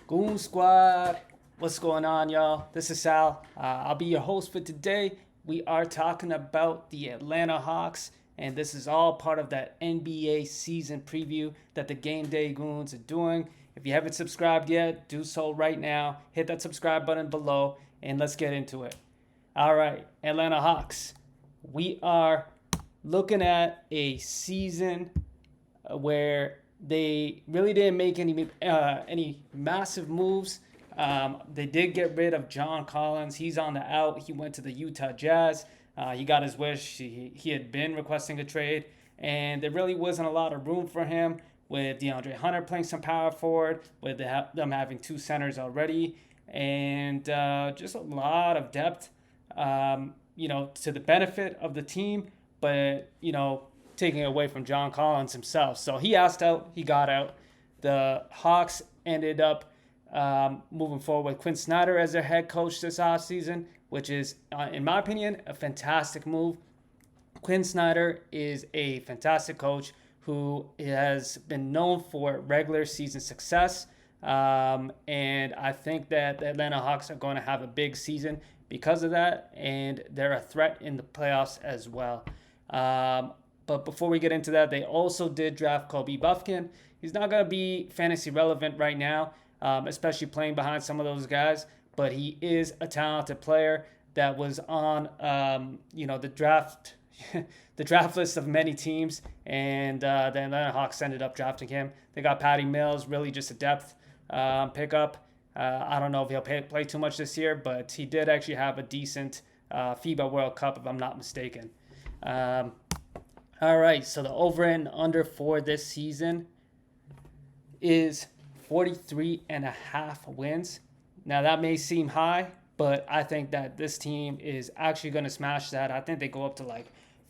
Goon Squad, what's going on, y'all? This is Sal. I'll be your host for today. We are talking about the Atlanta Hawks, and this is all part of that NBA season preview that the Game Day Goons are doing. If you haven't subscribed yet, do so right now. Hit that subscribe button below, and let's get into it. All right, Atlanta Hawks. We are looking at a season where they really didn't make any massive moves. They did get rid of John Collins. He's on the out. He went to the Utah Jazz. He got his wish. He had been requesting a trade, and there really wasn't a lot of room for him with DeAndre Hunter playing some power forward, with them having two centers already, and just a lot of depth, to the benefit of the team, but, taking away from John Collins himself. So he asked out, he got out. The Hawks ended up moving forward with Quin Snyder as their head coach this offseason, which is, in my opinion, a fantastic move. Quin Snyder is a fantastic coach who has been known for regular season success. And I think that the Atlanta Hawks are going to have a big season because of that, and they're a threat in the playoffs as well. But before we get into that, they also did draft Kobe Buffkin. He's not going to be fantasy relevant right now, especially playing behind some of those guys, but he is a talented player that was on, the draft the draft list of many teams, and the Atlanta Hawks ended up drafting him. They got Patty Mills, really just a depth pickup. I don't know if he'll play too much this year, but he did actually have a decent FIBA World Cup, if I'm not mistaken. All right, so the over and under for this season is 43.5 wins. Now, that may seem high, but I think that this team is actually going to smash that. I think they go up to like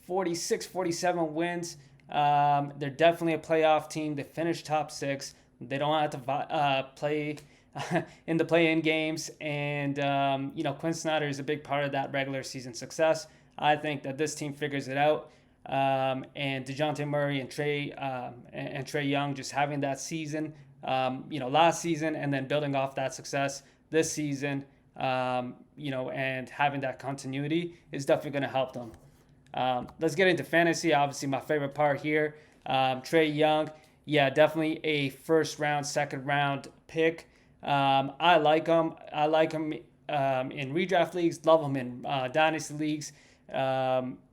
46, 47 wins. They're definitely a playoff team. They finished top 6. They don't have to play in the play-in games. And, Quin Snyder is a big part of that regular season success. I think that this team figures it out. And DeJounte Murray and Trae Young just having that season, last season, and then building off that success this season, and having that continuity is definitely going to help them. Let's get into fantasy. Obviously, my favorite part here, Trae Young. Yeah, definitely a first round, second round pick. I like him. I like him in redraft leagues. Love him in dynasty leagues.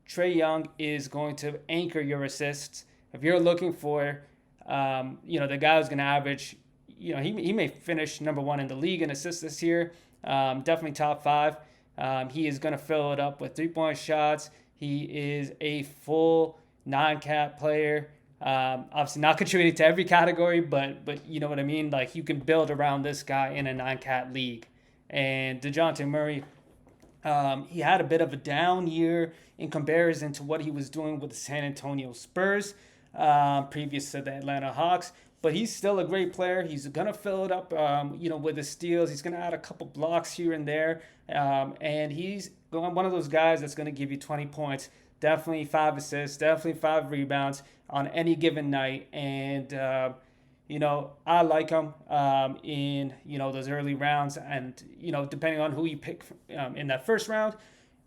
Trae Young is going to anchor your assists. If you're looking for, the guy who's going to average, he may finish number 1 in the league in assists this year. Definitely top 5. He is going to fill it up with 3-point shots. He is a full 9-cat player. Obviously not contributing to every category, but you know what I mean? Like, you can build around this guy in a 9-cat league. And DeJounte Murray, he had a bit of a down year in comparison to what he was doing with the San Antonio Spurs previous to the Atlanta Hawks. But he's still a great player. He's going to fill it up, with the steals. He's going to add a couple blocks here and there. And he's one of those guys that's going to give you 20 points, definitely 5 assists, definitely 5 rebounds on any given night. And, I like him in, those early rounds. And, depending on who you pick in that first round,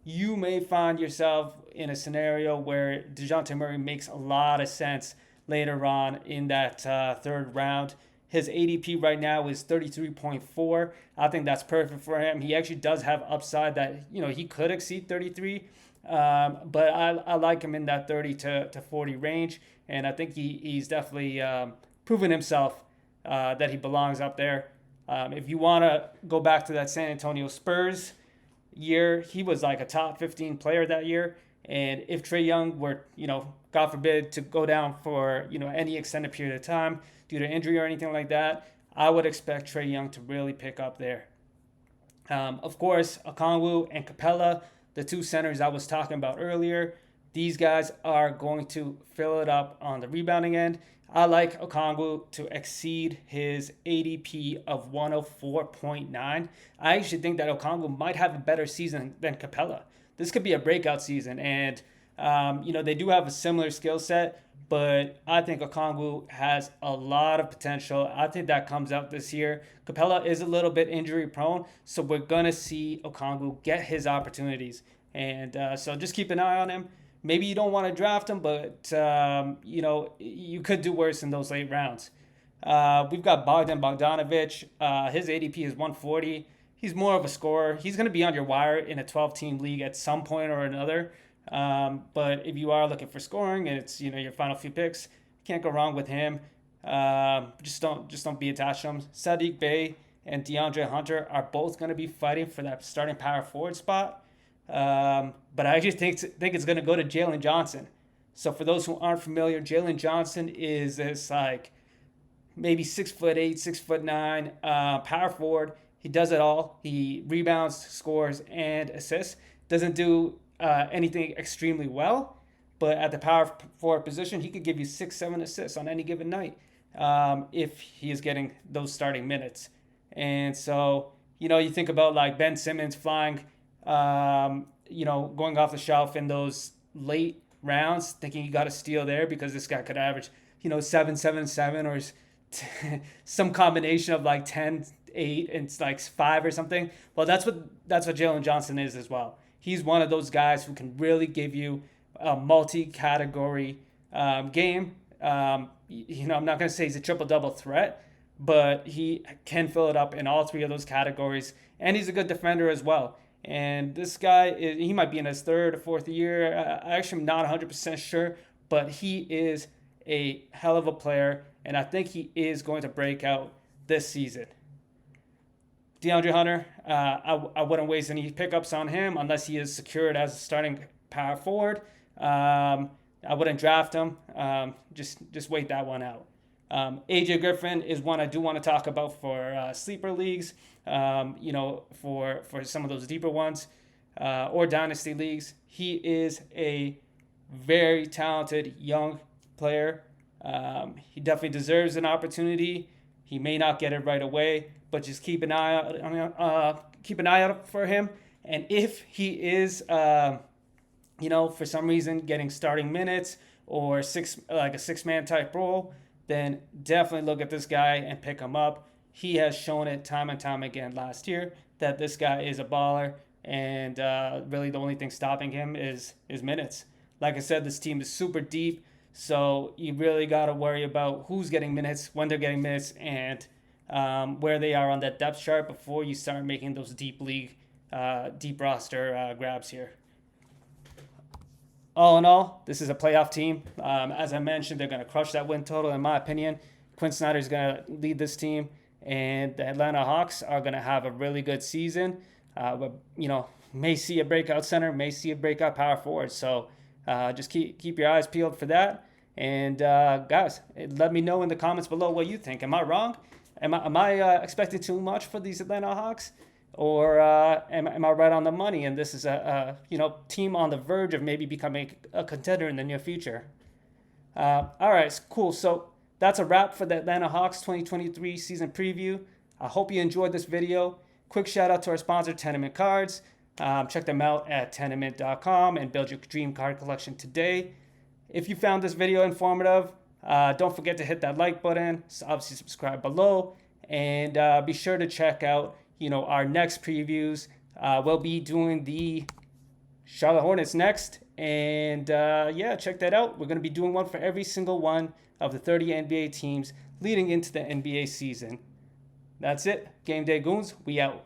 you may find yourself in a scenario where DeJounte Murray makes a lot of sense later on in that third round. His ADP right now is 33.4. I think that's perfect for him. He actually does have upside that, he could exceed 33. But I like him in that 30 to 40 range. And I think he's definitely proven himself that he belongs up there. If you want to go back to that San Antonio Spurs year, he was like a top 15 player that year. And if Trae Young were, God forbid, to go down for, any extended period of time due to injury or anything like that, I would expect Trae Young to really pick up there. Of course, Okongwu and Capella, the two centers I was talking about earlier, these guys are going to fill it up on the rebounding end. I like Okongwu to exceed his ADP of 104.9. I actually think that Okongwu might have a better season than Capella. This could be a breakout season, and they do have a similar skill set, but I think Okongwu has a lot of potential. I think that comes out this year. Capella is a little bit injury prone, so we're going to see Okongwu get his opportunities. And so just keep an eye on him. Maybe you don't want to draft him, but you could do worse in those late rounds. We've got Bogdan Bogdanovic. His ADP is 140. He's more of a scorer. He's going to be on your wire in a 12-team league at some point or another. But if you are looking for scoring and it's your final few picks, can't go wrong with him. Just don't be attached to him. Sadiq Bey and DeAndre Hunter are both going to be fighting for that starting power forward spot. But I just think it's going to go to Jalen Johnson. So for those who aren't familiar, Jalen Johnson is this like maybe 6'8", 6'9" power forward. He does it all. He rebounds, scores, and assists. Doesn't do anything extremely well, but at the power forward position, he could give you 6-7 assists on any given night if he is getting those starting minutes. And so you think about like Ben Simmons flying, going off the shelf in those late rounds, thinking you got a steal there because this guy could average 7-7-7 or some combination of like 10, 8 and it's like 5 or something. Well, that's what Jalen Johnson is as well. He's one of those guys who can really give you a multi-category game. I'm not going to say he's a triple-double threat, but he can fill it up in all three of those categories, and he's a good defender as well. And this guy, he might be in his third or fourth year. I actually am not 100% sure, but he is a hell of a player, and I think he is going to break out this season. DeAndre Hunter, I wouldn't waste any pickups on him unless he is secured as a starting power forward. I wouldn't draft him. Just wait that one out. AJ Griffin is one I do want to talk about for sleeper leagues, for some of those deeper ones or dynasty leagues. He is a very talented young player. He definitely deserves an opportunity. He may not get it right away, but just keep an eye out for him. And if he is, for some reason getting starting minutes or a six-man type role, then definitely look at this guy and pick him up. He has shown it time and time again last year that this guy is a baller, and really the only thing stopping him is minutes. Like I said, this team is super deep, so you really got to worry about who's getting minutes, when they're getting minutes, and where they are on that depth chart before you start making those deep roster grabs here. All in all, this is a playoff team. As I mentioned, they're going to crush that win total, in my opinion. Quin Snyder is going to lead this team, and the Atlanta Hawks are going to have a really good season. May see a breakout center, may see a breakout power forward. So just keep your eyes peeled for that. And guys, let me know in the comments below what you think. Am I wrong? Am I expecting too much for these Atlanta Hawks? Or am I right on the money? And this is a team on the verge of maybe becoming a contender in the near future. All right, cool. So that's a wrap for the Atlanta Hawks 2023 season preview. I hope you enjoyed this video. Quick shout out to our sponsor, Tenement Cards. Check them out at tenement.com and build your dream card collection today. If you found this video informative, don't forget to hit that like button. Obviously, subscribe below, and be sure to check out our next previews. We'll be doing the Charlotte Hornets next, and check that out. We're going to be doing one for every single one of the 30 NBA teams leading into the NBA season. That's it. Game Day Goons, we out.